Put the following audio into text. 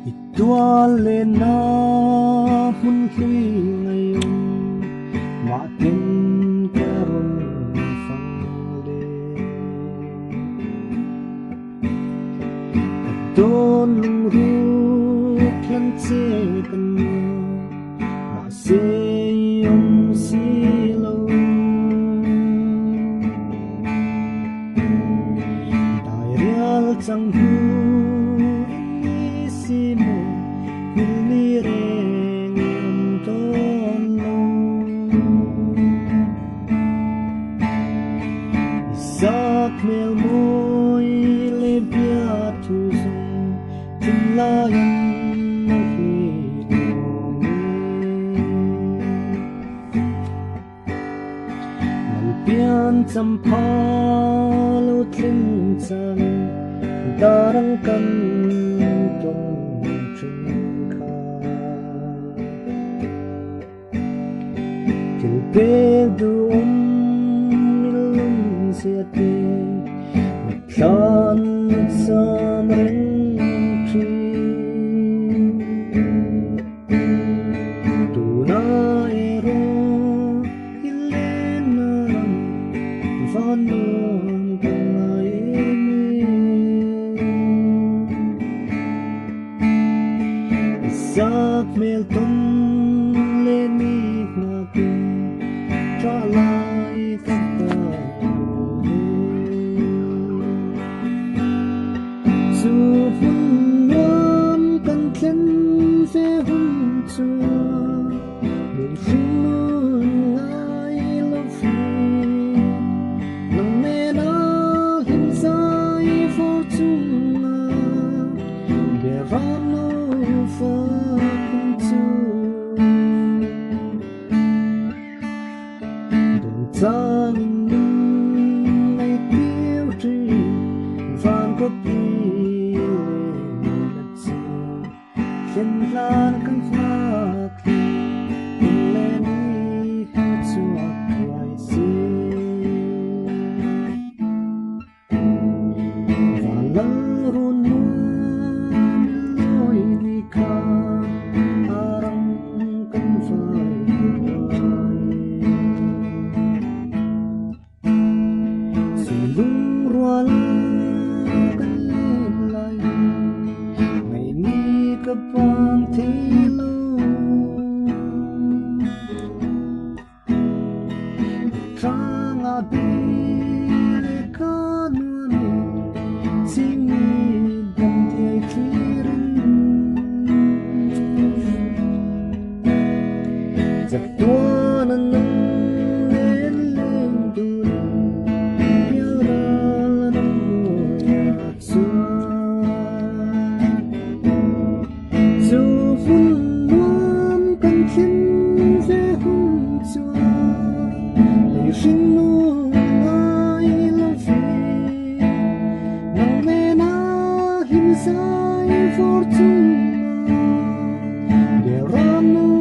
Itual na mun hlui ngayon makin karon fangle Don luruk lan che kan ma se yong silo Dai real chang hu Simo Nilireng yung tono Isak mel mo'y lebiatuzong Tinlayan na hilong Nalpian sampalot limsan Darang kan Tilbedu milung siati Miklan samring tri Tuna ero ilenaram Vanon kanaimi Isak melton lenik natin Tralai kataluhe Sufun nuam kan klen fe hun chua Min khun ngai lo fi Nang mena him sai fortuna Berano fa kun tu Tang in ay beauty Van ko pilatsi Khen lan kan flaki Leni hatsu akraisi Valang runuan loy nika Arang kan fai Lung ruala kan lelai Ngày ni kapang thilo Trang abile kanuani Singi dan tiay kirin Zaktuanan ng leleng dulang Fortuna, der Rano